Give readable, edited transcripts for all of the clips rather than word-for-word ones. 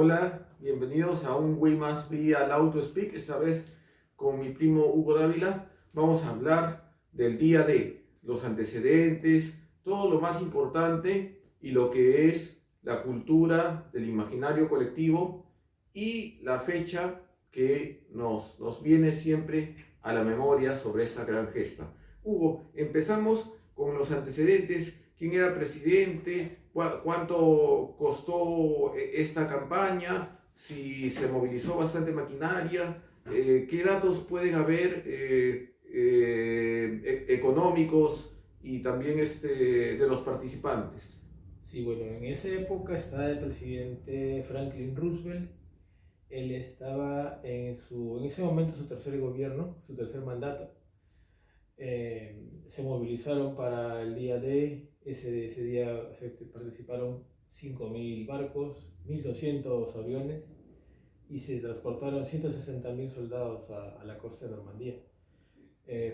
Hola, bienvenidos a un We Must Be Allowed to Speak. Esta vez con mi primo Hugo Dávila vamos a hablar del día D, los antecedentes, todo lo más importante y lo que es la cultura del imaginario colectivo y la fecha que nos viene siempre a la memoria sobre esa gran gesta. Hugo, empezamos con los antecedentes. ¿Quién era presidente? ¿Cuánto costó esta campaña? Si se movilizó bastante maquinaria. ¿Qué datos pueden haber económicos y también de los participantes? Sí, bueno, en esa época estaba el presidente Franklin Roosevelt. Él estaba en ese momento su tercer gobierno, su tercer mandato. Se movilizaron para el día D. Ese día participaron 5.000 barcos, 1.200 aviones y se transportaron 160.000 soldados a la costa de Normandía.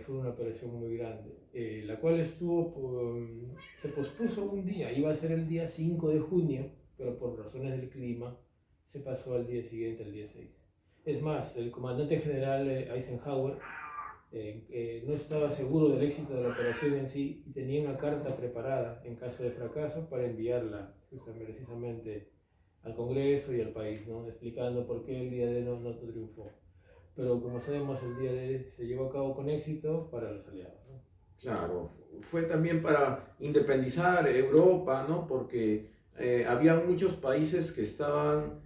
Fue una operación muy grande, la cual se pospuso un día, iba a ser el día 5 de junio, pero por razones del clima se pasó al día siguiente, al día 6. Es más, el comandante general Eisenhower no estaba seguro del éxito de la operación en sí y tenía una carta preparada en caso de fracaso para enviarla precisamente al Congreso y al país, ¿no? Explicando por qué el día de no triunfó. Pero como sabemos, el día de se llevó a cabo con éxito para los aliados, ¿no? Claro, fue también para independizar Europa, ¿no? Porque había muchos países que estaban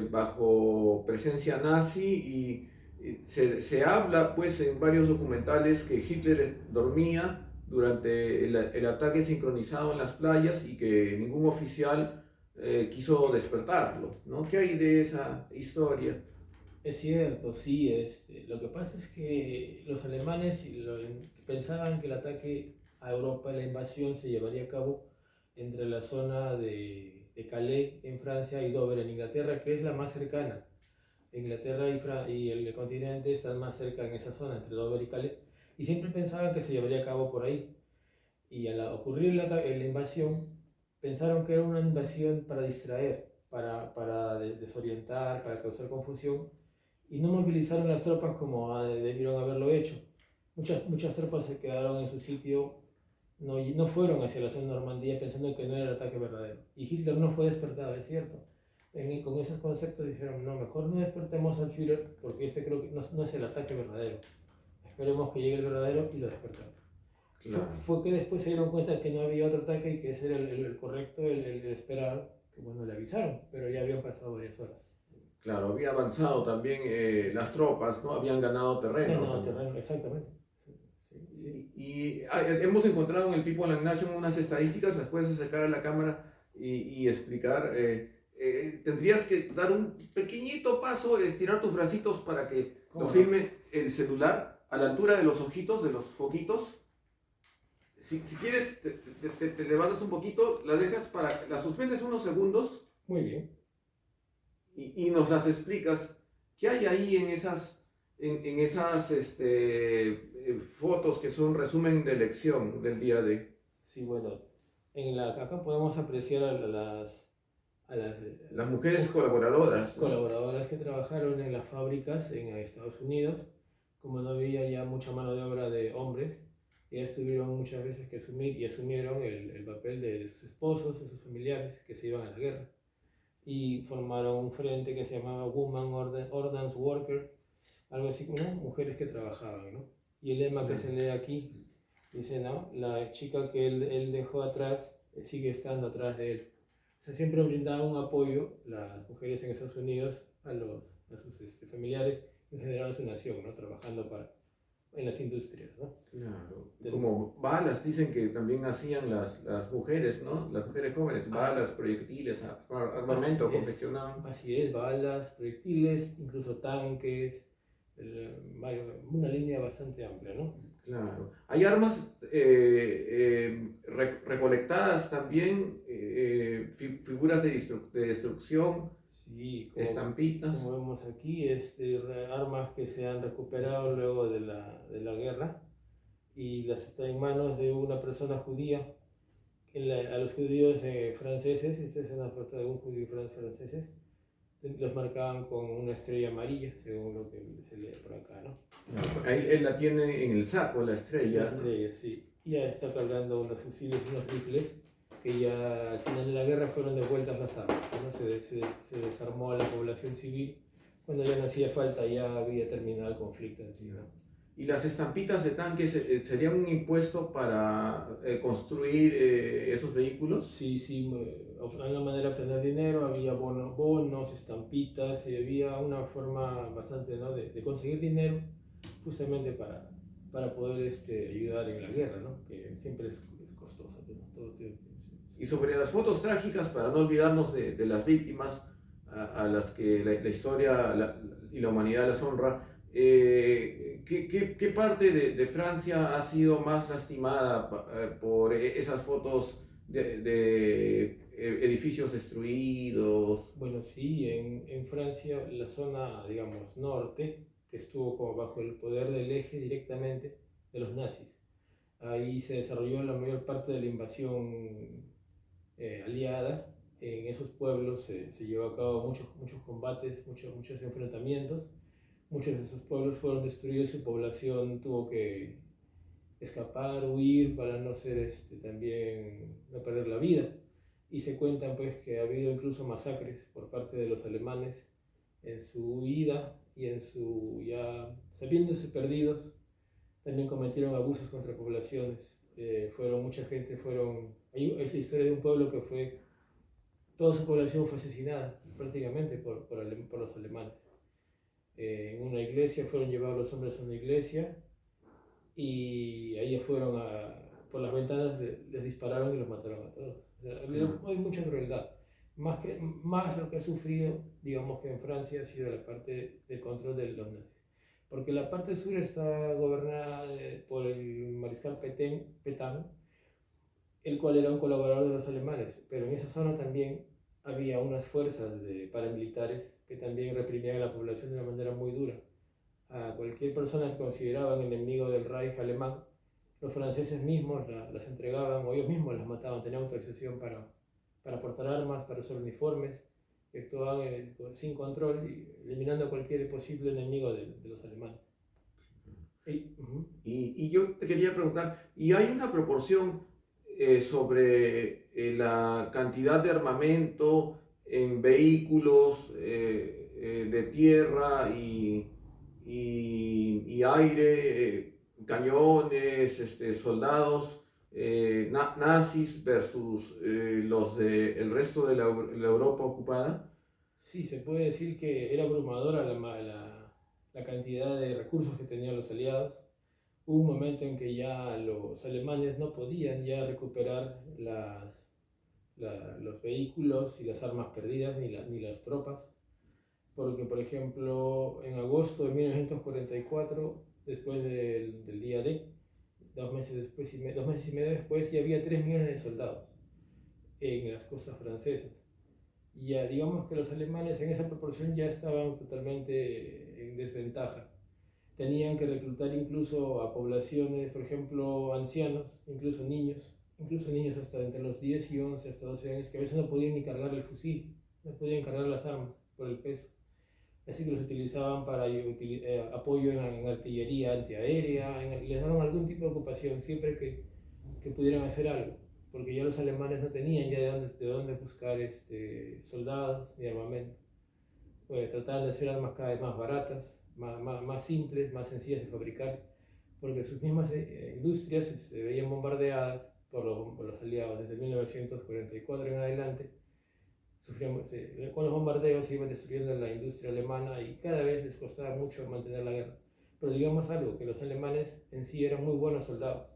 bajo presencia nazi y se habla pues en varios documentales que Hitler dormía durante el ataque sincronizado en las playas y que ningún oficial quiso despertarlo, ¿no? ¿Qué hay de esa historia? Es cierto, sí, lo que pasa es que los alemanes pensaban que el ataque a Europa, la invasión, se llevaría a cabo entre la zona de Calais en Francia y Dover en Inglaterra, que es la más cercana. Inglaterra y el continente están más cerca en esa zona, entre Dover y Calais, y siempre pensaban que se llevaría a cabo por ahí. Y al ocurrir la invasión, pensaron que era una invasión para distraer, para desorientar, para causar confusión, y no movilizaron las tropas como debieron haberlo hecho. Muchas tropas se quedaron en su sitio, no fueron hacia la zona de Normandía pensando que no era el ataque verdadero. Y Hitler no fue despertado, es cierto. Con esos conceptos dijeron, no, mejor no despertemos al Führer porque creo que no es el ataque verdadero. Esperemos que llegue el verdadero y lo despertamos. Claro. Fue que después se dieron cuenta que no había otro ataque y que ese era el correcto, el esperado, que bueno, le avisaron, pero ya habían pasado varias horas. Claro, había avanzado también las tropas, ¿no? Habían ganado terreno No, también. terreno, exactamente. Sí, sí, sí. Hemos encontrado en el People and Nation unas estadísticas, las puedes sacar a la cámara y explicar. Tendrías que dar un pequeñito paso, estirar tus bracitos para que lo ¿Cómo no? filme el celular a la altura de los ojitos, de los foquitos. Si quieres, te levantas un poquito, la dejas la suspendes unos segundos Muy bien. y nos las explicas. ¿Qué hay ahí en esas fotos que son resumen de elección del día de Sí, bueno, acá podemos apreciar a las las mujeres colaboradoras, ¿no? colaboradoras que trabajaron en las fábricas en Estados Unidos. Como no había ya mucha mano de obra de hombres, ellas tuvieron muchas veces que asumir y asumieron el papel de sus esposos, de sus familiares que se iban a la guerra. Y formaron un frente que se llamaba Woman Ordnance Worker, algo así como mujeres que trabajaban, ¿no? Y el lema que Claro. se lee aquí dice, ¿no? La chica que él dejó atrás sigue estando atrás de él. O sea, siempre brindaban un apoyo las mujeres en Estados Unidos a sus familiares, en general a su nación, ¿no? Trabajando en las industrias, ¿no? Claro. Del, Como balas, dicen que también hacían las mujeres, ¿no? Las mujeres jóvenes, ah, balas, proyectiles, así armamento, es, confeccionaban. así es, balas, proyectiles, incluso tanques, una línea bastante amplia, ¿no? Claro. Hay armas recolectadas también, figuras de destrucción, Sí, estampitas. como vemos aquí, armas que se han recuperado luego de la guerra y las están en manos de una persona judía. A los judíos franceses, esta es una foto de un judío franceses, los marcaban con una estrella amarilla, según lo que se lee por acá, ¿no? Ahí él la tiene en el saco, la estrella. La estrella, sí. Ya está cargando unos fusiles, unos rifles, que ya al final de la guerra fueron devueltas las armas, ¿no? Se desarmó a la población civil cuando ya no hacía falta, ya había terminado el conflicto en sí, ¿no? ¿Y las estampitas de tanques serían un impuesto para construir esos vehículos? Sí, sí, una manera de obtener dinero, había bonos, estampitas, y había una forma bastante, ¿no?, de conseguir dinero justamente para poder ayudar en la guerra, ¿no?, que siempre es costosa, ¿no? Y sobre las fotos trágicas, para no olvidarnos de las víctimas a las que la historia y la humanidad las honra, ¿qué parte de Francia ha sido más lastimada por esas fotos de edificios destruidos? Bueno, sí, en Francia, la zona, digamos, norte, que estuvo como bajo el poder del eje directamente de los nazis. Ahí se desarrolló la mayor parte de la invasión aliada. En esos pueblos se llevó a cabo muchos combates, muchos enfrentamientos. Muchos de esos pueblos fueron destruidos, su población tuvo que escapar, huir para no ser también, no perder la vida. Y se cuentan pues que ha habido incluso masacres por parte de los alemanes en su huida y en su ya sabiéndose perdidos, también cometieron abusos contra poblaciones. Mucha gente es la historia de un pueblo que toda su población fue asesinada prácticamente por los alemanes. En una iglesia fueron llevados los hombres a una iglesia y ahí por las ventanas les dispararon y los mataron a todos. O sea, hay mucha crueldad. Más lo que ha sufrido, digamos, que en Francia ha sido la parte del control de los nazis. Porque la parte sur está gobernada por el mariscal Pétain, el cual era un colaborador de los alemanes, pero en esa zona también había unas fuerzas de paramilitares que también reprimían a la población de una manera muy dura. A cualquier persona que consideraban enemigo del Reich alemán, los franceses mismos las entregaban o ellos mismos las mataban, tenían autorización para portar armas, para usar uniformes, que actuaban sin control, eliminando a cualquier posible enemigo de los alemanes. Y yo te quería preguntar, ¿y hay una proporción sobre la cantidad de armamento en vehículos de tierra y aire, cañones, soldados nazis versus los del resto de la Europa ocupada? Sí, se puede decir que era abrumadora la cantidad de recursos que tenían los aliados. Hubo un momento en que ya los alemanes no podían ya recuperar los vehículos y las armas perdidas ni las tropas, porque por ejemplo en agosto de 1944, después del día D, 2 meses y medio después, ya había 3 millones de soldados en las costas francesas. Ya digamos que los alemanes en esa proporción ya estaban totalmente en desventaja. Tenían que reclutar incluso a poblaciones, por ejemplo, ancianos, incluso niños hasta entre los 10 y 11, hasta 12 años, que a veces no podían ni cargar el fusil, no podían cargar las armas por el peso. Así que los utilizaban para apoyo en artillería antiaérea, les daban algún tipo de ocupación, siempre que pudieran hacer algo, porque ya los alemanes no tenían ya de dónde buscar soldados ni armamento. Trataban de hacer armas cada vez más baratas, más simples, más sencillas de fabricar, porque sus mismas industrias se veían bombardeadas por los aliados desde 1944 en adelante. Con los bombardeos se iba destruyendo la industria alemana y cada vez les costaba mucho mantener la guerra. Pero digamos algo, que los alemanes en sí eran muy buenos soldados,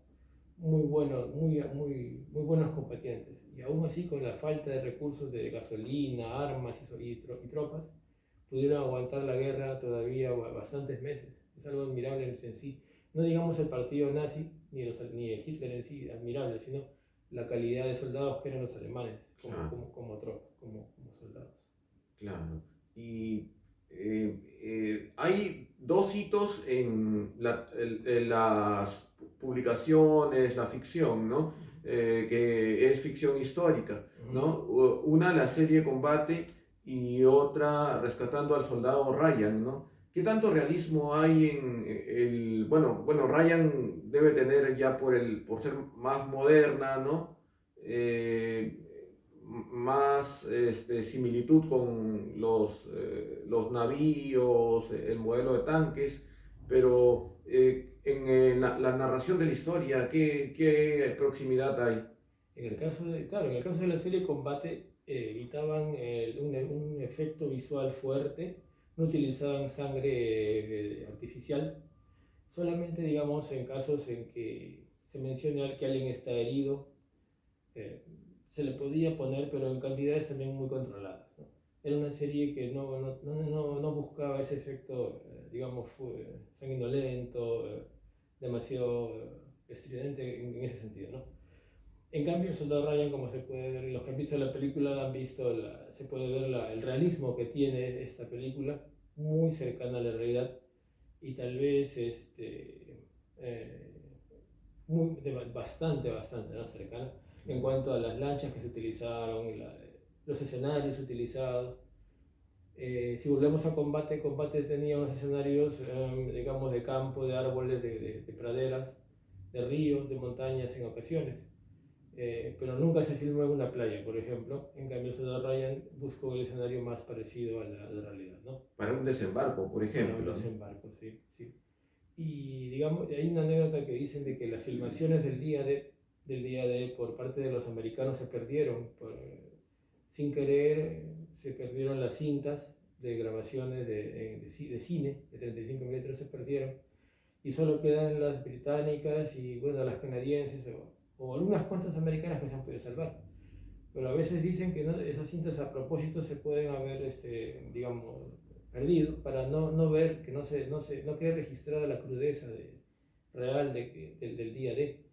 muy buenos combatientes, y aún así con la falta de recursos de gasolina, armas y tropas, pudieron aguantar la guerra todavía bastantes meses. Es algo admirable en sí. No digamos el partido nazi ni Hitler en sí, admirable, sino la calidad de soldados que eran los alemanes como tropa, como soldados. Claro. Y hay dos hitos en las publicaciones, la ficción, ¿no? Que es ficción histórica, ¿no? Una, la serie Combate, y otra rescatando al soldado Ryan, ¿no? ¿Qué tanto realismo hay en el... Bueno, Ryan debe tener ya por ser más moderna, ¿no? Más similitud con los navíos, el modelo de tanques, pero la narración de la historia, ¿qué proximidad hay? En el caso de la serie Combate, evitaban un efecto visual fuerte, no utilizaban sangre artificial, solamente digamos en casos en que se menciona que alguien está herido, eh, se le podía poner, pero en cantidades también muy controladas, ¿no? Era una serie que no buscaba ese efecto, digamos, sanguinolento, demasiado estridente en ese sentido, ¿no? En cambio, el Soldado Ryan, como se puede ver, los que han visto la película han visto, se puede ver el realismo que tiene esta película, muy cercana a la realidad y tal vez eh, bastante ¿no? cercana en cuanto a las lanchas que se utilizaron, los escenarios utilizados. Si volvemos a Combate tenía unos escenarios, digamos, de campo, de árboles, de praderas, de ríos, de montañas en ocasiones. Pero nunca se filmó en una playa, por ejemplo. En cambio, Soldado Ryan buscó el escenario más parecido a la realidad, ¿no? Para un desembarco, por Para ejemplo, un ¿no? desembarco, sí, sí. Y digamos, hay una anécdota que dicen de que las filmaciones del día D por parte de los americanos se perdieron. Sin querer, se perdieron las cintas de grabaciones de cine, de 35 milímetros se perdieron. Y solo quedan las británicas y, bueno, las canadienses o algunas cuantas americanas que se han podido salvar. Pero a veces dicen que no, esas cintas a propósito se pueden haber, digamos, perdido para no ver, que no quede registrada la crudeza real del día D.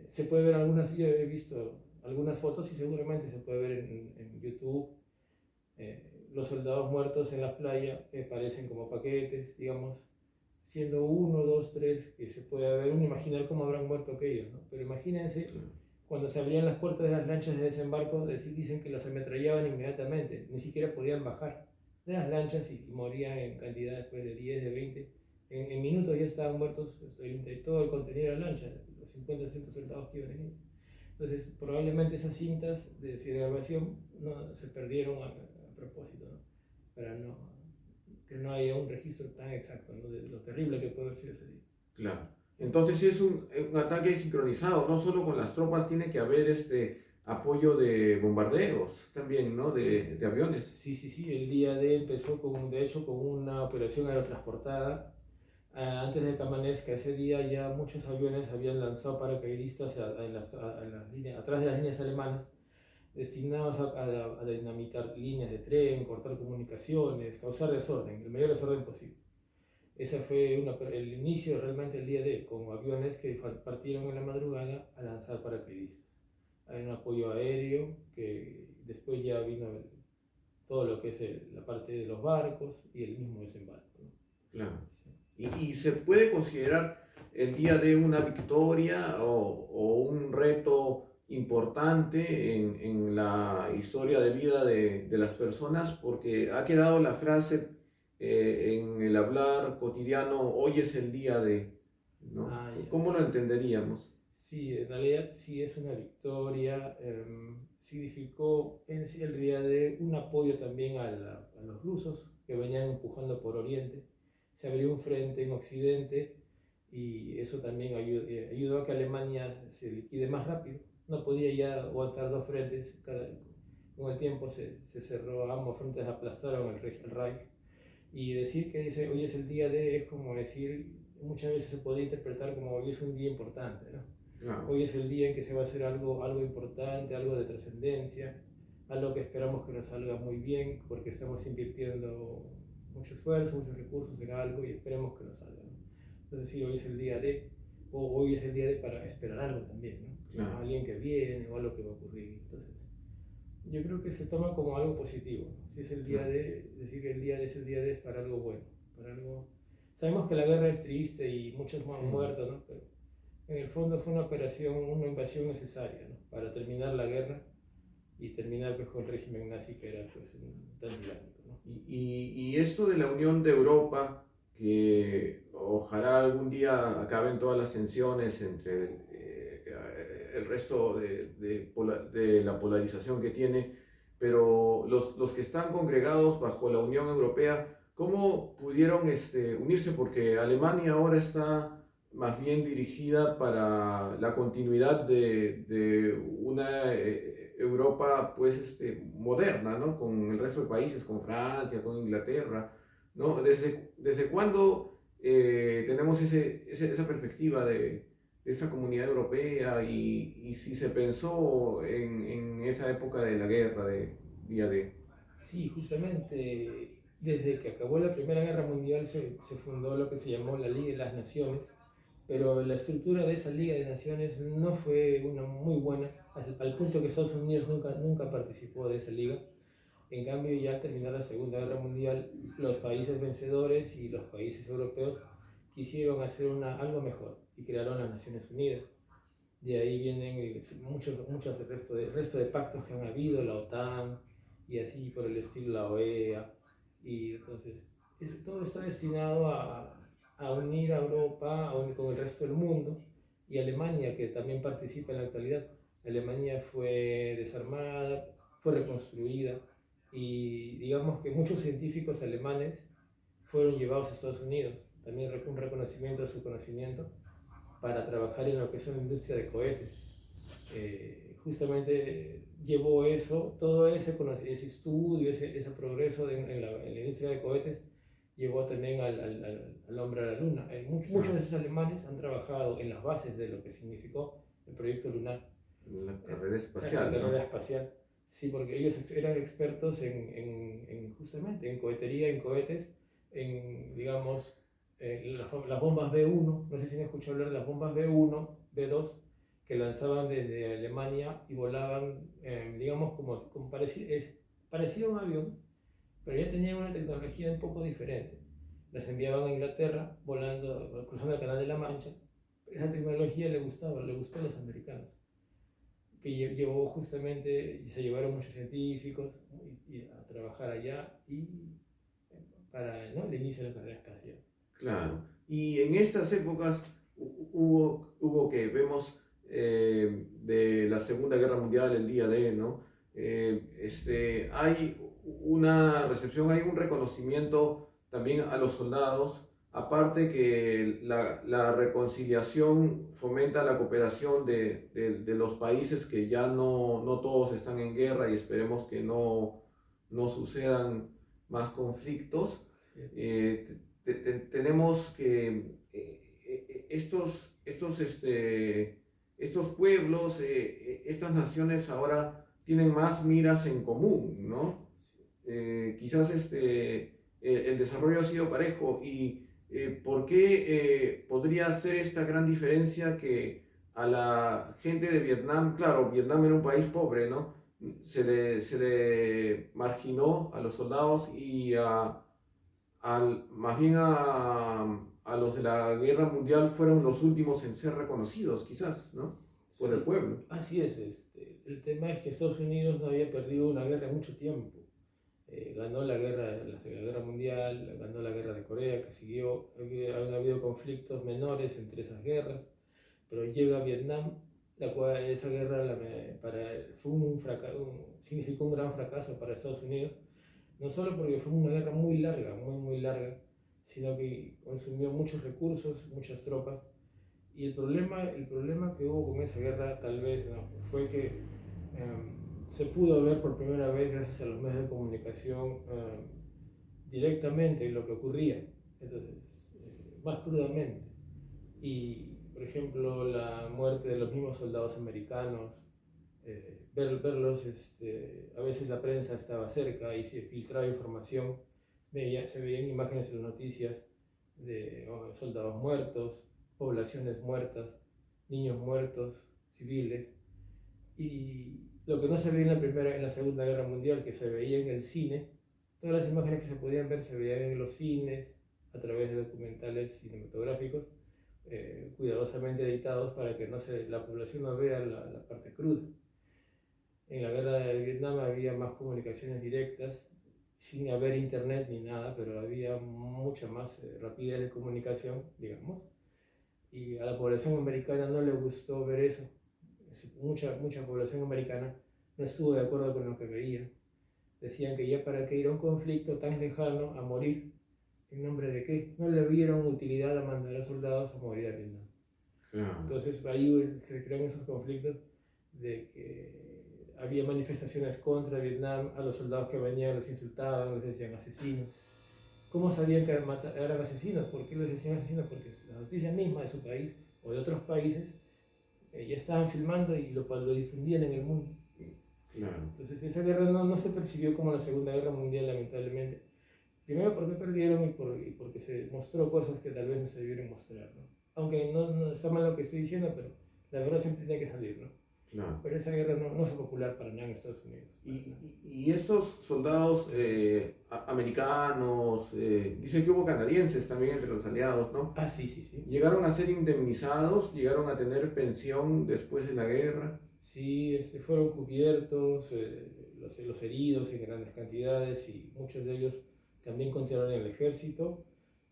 Se puede ver yo he visto algunas fotos y seguramente se puede ver en YouTube. Los soldados muertos en la playa parecen como paquetes, digamos, siendo uno, dos, tres, que se puede ver, uno imaginar cómo habrán muerto aquellos, ¿no? Pero imagínense, cuando se abrían las puertas de las lanchas de desembarco, dicen que los ametrallaban inmediatamente, ni siquiera podían bajar de las lanchas y morían en cantidad después de 10, de 20. En minutos ya estaban muertos todo el contenido de la lancha, los 50, 60 soldados que iban en ella. Entonces, probablemente esas cintas de grabación no, se perdieron a propósito, ¿no? Para que no haya un registro tan exacto, ¿no? De lo terrible que puede haber sido ese día. Claro. Entonces es un ataque sincronizado, no solo con las tropas, tiene que haber apoyo de bombarderos también, ¿no? De aviones. Sí, el día D empezó de hecho con una operación aerotransportada. Antes de que amanezca ese día ya muchos aviones habían lanzado paracaidistas atrás de las líneas alemanas, destinados a dinamitar líneas de tren, cortar comunicaciones, causar desorden, el mayor desorden posible. Ese fue el inicio realmente el día D, con aviones que partieron en la madrugada a lanzar paracaidistas. Hay un apoyo aéreo que después ya vino todo lo que es la parte de los barcos y el mismo desembarco, ¿no? Claro. Sí. ¿Y se puede considerar el día de una victoria o un reto importante en la historia de vida de las personas? Porque ha quedado la frase en el hablar cotidiano, hoy es el día de, ¿no? ¿Cómo lo entenderíamos? Sí, en realidad sí es una victoria. Significó en sí el día de un apoyo también a los rusos que venían empujando por Oriente. Se abrió un frente en Occidente y eso también ayudó a que Alemania se liquide más rápido. No podía ya aguantar dos frentes, con el tiempo se cerró, ambos frentes aplastaron el Reich. Y decir que hoy es el día de es como decir, muchas veces se podría interpretar como hoy es un día importante, ¿no? Claro. Hoy es el día en que se va a hacer algo importante, algo de trascendencia, algo que esperamos que nos salga muy bien, porque estamos invirtiendo mucho esfuerzo, muchos recursos en algo y esperemos que nos salga, ¿no? Entonces sí, hoy es el día de, o hoy es el día de para esperar algo también, ¿no? Claro. Alguien que viene o algo que va a ocurrir. Entonces, yo creo que se toma como algo positivo, ¿no? Si es el día de, decir que el día de es el día de es para algo bueno, para algo... Sabemos que la guerra es triste y muchos han muerto, ¿no? Pero en el fondo fue una operación, una invasión necesaria, ¿no? Para terminar la guerra y terminar pues, con el régimen nazi que era pues, tan tiránico, ¿no? Y esto de la Unión de Europa, que ojalá algún día acaben todas las tensiones entre el resto de la polarización que tiene, pero los que están congregados bajo la Unión Europea, ¿cómo pudieron unirse? Porque Alemania ahora está más bien dirigida para la continuidad de una Europa pues moderna, ¿no? Con el resto de países, con Francia, con Inglaterra, ¿no? ¿Desde cuándo tenemos esa perspectiva de esta comunidad europea y si se pensó en esa época de la guerra, de día de... Sí, justamente desde que acabó la Primera Guerra Mundial se fundó lo que se llamó la Liga de las Naciones, pero la estructura de esa Liga de Naciones no fue una muy buena, al punto que Estados Unidos nunca participó de esa liga. En cambio, ya al terminar la Segunda Guerra Mundial, los países vencedores y los países europeos quisieron hacer algo mejor y crearon las Naciones Unidas. De ahí vienen muchos resto de pactos que han habido, la OTAN y así por el estilo la OEA. Y entonces, todo está destinado a unir a Europa con el resto del mundo y Alemania, que también participa en la actualidad. Alemania fue desarmada, fue reconstruida y digamos que muchos científicos alemanes fueron llevados a Estados Unidos, también un reconocimiento de su conocimiento para trabajar en lo que es una industria de cohetes. Justamente llevó eso, todo ese estudio, ese progreso en la industria de cohetes, llevó también al hombre a la luna. Muchos de esos alemanes han trabajado en las bases de lo que significó el proyecto lunar. La carrera espacial, La carrera ¿no? espacial. Sí, porque ellos eran expertos justamente en cohetería, en cohetes, en, digamos, las bombas B1, no sé si han escuchado hablar de las bombas B1, B2, que lanzaban desde Alemania y volaban, digamos, como parecido a un avión, pero ya tenían una tecnología un poco diferente. Las enviaban a Inglaterra, volando, cruzando el Canal de la Mancha. Esa tecnología le gustó a los americanos, que llevó justamente, se llevaron muchos científicos a trabajar allá y para, ¿no?, el inicio de la carrera espacial. Claro. Y en estas épocas hubo que vemos de la Segunda Guerra Mundial, el día de, ¿no? Hay una recepción, hay un reconocimiento también a los soldados, aparte que la reconciliación fomenta la cooperación de los países que ya no todos están en guerra y esperemos que no sucedan más conflictos. Sí. Tenemos que estos pueblos, estas naciones ahora tienen más miras en común, ¿no? Quizás el desarrollo ha sido parejo y ¿por qué podría ser esta gran diferencia que a la gente de Vietnam, claro, Vietnam era un país pobre, ¿no? Se le marginó a los soldados y más bien a los de la guerra mundial fueron los últimos en ser reconocidos, quizás, ¿no? Por Sí, el pueblo. así es. El tema es que Estados Unidos no había perdido una guerra mucho tiempo. Ganó la guerra mundial, ganó la guerra de Corea, que siguió, han habido conflictos menores entre esas guerras, pero llega Vietnam, la cual esa guerra significó un gran fracaso para Estados Unidos, no solo porque fue una guerra muy larga, muy larga, sino que consumió muchos recursos, muchas tropas. Y el problema que hubo con esa guerra tal vez, ¿no?, fue que se pudo ver por primera vez, gracias a los medios de comunicación, directamente lo que ocurría, entonces, más crudamente. Y, por ejemplo, la muerte de los mismos soldados americanos, verlos, a veces la prensa estaba cerca y se filtraba información, se veían imágenes en las noticias de soldados muertos, poblaciones muertas, niños muertos, civiles, y lo que no se veía en la Segunda Guerra Mundial, que se veía en el cine, todas las imágenes que se podían ver se veían en los cines, a través de documentales cinematográficos, cuidadosamente editados para que la población no vea la parte cruda. En la guerra de Vietnam había más comunicaciones directas, sin haber internet ni nada, pero había mucha más rapidez de comunicación, digamos, y a la población americana no le gustó ver eso. Mucha población americana no estuvo de acuerdo con lo que veía. Decían que ya para qué ir a un conflicto tan lejano a morir, ¿en nombre de qué? No le vieron utilidad a mandar a soldados a morir a Vietnam. Entonces ahí se crean esos conflictos de que había manifestaciones contra Vietnam, a los soldados que venían los insultaban, les decían asesinos. ¿Cómo sabían que eran asesinos? ¿Por qué les decían asesinos? Porque las noticias mismas de su país o de otros países ya estaban filmando y lo difundían en el mundo. Claro. Entonces esa guerra no se percibió como la Segunda Guerra Mundial, lamentablemente. Primero porque perdieron y porque se mostró cosas que tal vez no se debieron mostrar, ¿no? Aunque no está mal lo que estoy diciendo, pero la verdad siempre tiene que salir, ¿no? Claro. Pero esa guerra no fue popular para nada en Estados Unidos. Y estos soldados americanos, dicen que hubo canadienses también entre los aliados, ¿no? Ah, sí. ¿Llegaron a ser indemnizados? ¿Llegaron a tener pensión después de la guerra? Sí, fueron cubiertos, los heridos en grandes cantidades y muchos de ellos también continuaron en el ejército,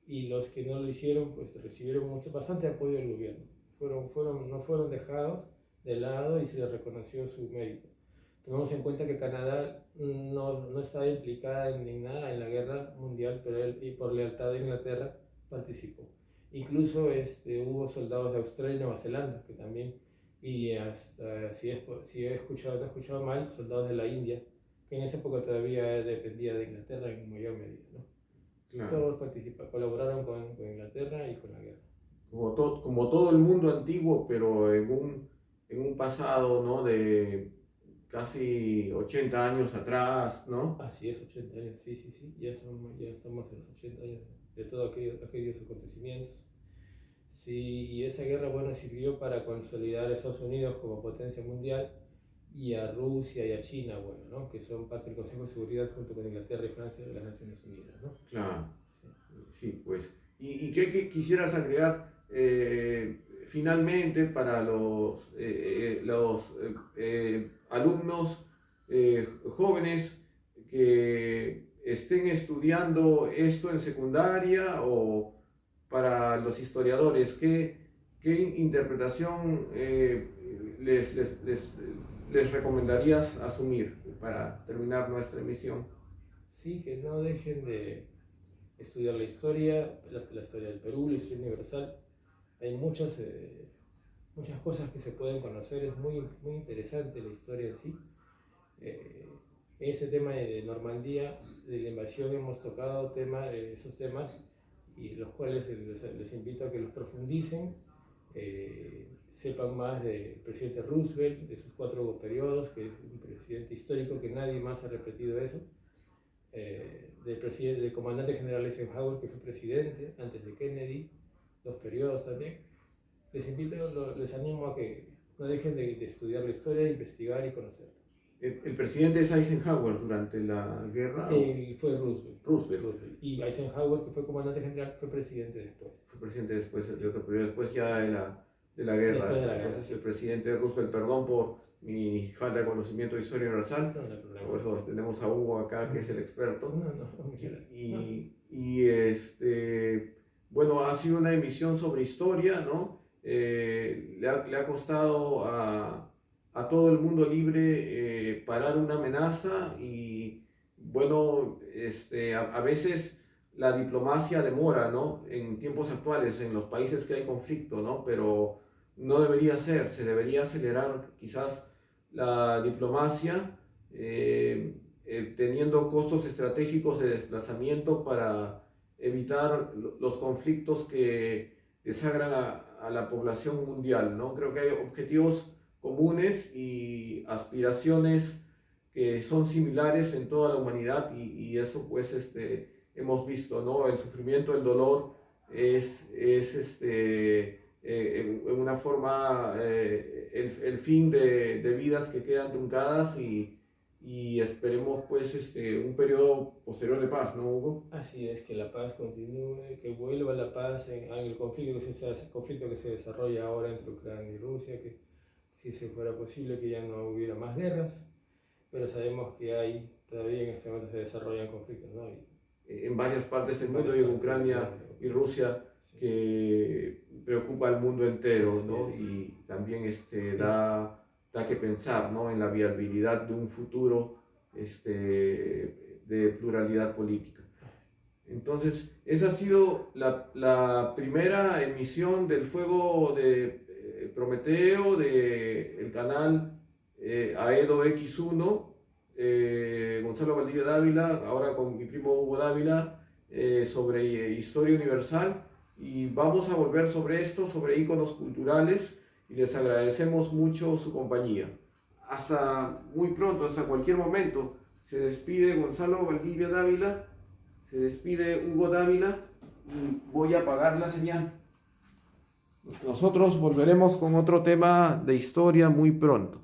y los que no lo hicieron pues recibieron bastante apoyo del gobierno. No fueron dejados de lado y se les reconoció su mérito. Tomemos en cuenta que Canadá no estaba implicada en nada en la guerra mundial, pero él, y por lealtad a Inglaterra, participó. Incluso hubo soldados de Australia y Nueva Zelanda que también, y hasta, si he escuchado, no he escuchado mal, soldados de la India, que en esa época todavía dependía de Inglaterra en mayor medida, ¿no? Claro. Todos colaboraron con Inglaterra y con la guerra. Como todo el mundo antiguo, pero en un pasado, ¿no? De casi 80 años atrás, ¿no? Así es, 80 años, sí. Ya estamos en los 80 años de todos aquellos acontecimientos. Sí, y esa guerra, bueno, sirvió para consolidar a Estados Unidos como potencia mundial, y a Rusia y a China, bueno, ¿no? Que son parte del Consejo de Seguridad junto con Inglaterra y Francia de las Naciones Unidas, ¿no? Claro, sí, pues. ¿Y qué quisieras agregar finalmente para los alumnos jóvenes que estén estudiando esto en secundaria, o para los historiadores? ¿Qué interpretación les recomendarías asumir para terminar nuestra emisión? Sí, que no dejen de estudiar la historia, la historia del Perú, la historia universal. Hay muchas cosas que se pueden conocer, es muy interesante la historia en sí. En ese tema de Normandía, de la invasión, hemos tocado esos temas, y los cuales les invito a que los profundicen, sepan más del presidente Roosevelt, de sus 4 periodos, que es un presidente histórico que nadie más ha repetido eso, del comandante general Eisenhower, que fue presidente antes de Kennedy, 2 periodos también. Les animo a que no dejen de estudiar la historia, investigar y conocerla. ¿El presidente es Eisenhower durante la guerra? Fue Roosevelt. Y Eisenhower, que fue comandante general, fue presidente después. Fue presidente después de otro periodo, después ya de la guerra. Entonces, sí. El presidente Roosevelt, perdón por mi falta de conocimiento de historia universal, por eso tenemos a Hugo acá, que es el experto. Bueno, ha sido una emisión sobre historia, ¿no? Le ha costado a todo el mundo libre parar una amenaza, y bueno, a veces la diplomacia demora, ¿no? En tiempos actuales, en los países que hay conflicto, ¿no? Pero no debería ser, se debería acelerar quizás la diplomacia, teniendo costos estratégicos de desplazamiento para evitar los conflictos que desagran a la población mundial, ¿no? Creo que hay objetivos comunes y aspiraciones que son similares en toda la humanidad, y eso pues hemos visto, ¿no? El sufrimiento, el dolor es en una forma el fin de vidas que quedan truncadas, y esperemos pues un periodo posterior de paz, ¿no, Hugo? Así es, que la paz continúe, que vuelva la paz en el conflicto que se desarrolla ahora entre Ucrania y Rusia, que si se fuera posible que ya no hubiera más guerras, pero sabemos que hay, todavía en este momento se desarrollan conflictos, ¿no? En varias partes del En mundo, varias y en partes, Ucrania claro. y Rusia, Sí. que preocupa al mundo entero, Así ¿no? es. Y también da que pensar, ¿no? En la viabilidad de un futuro de pluralidad política. Entonces, esa ha sido la primera emisión del Fuego de Prometeo, del canal Aedo X1, Gonzalo Valdivia Dávila, ahora con mi primo Hugo Dávila, sobre historia universal. Y vamos a volver sobre esto, sobre íconos culturales, y les agradecemos mucho su compañía. Hasta muy pronto, hasta cualquier momento. Se despide Gonzalo Valdivia Dávila. Se despide Hugo Dávila y voy a apagar la señal. Nosotros volveremos con otro tema de historia muy pronto.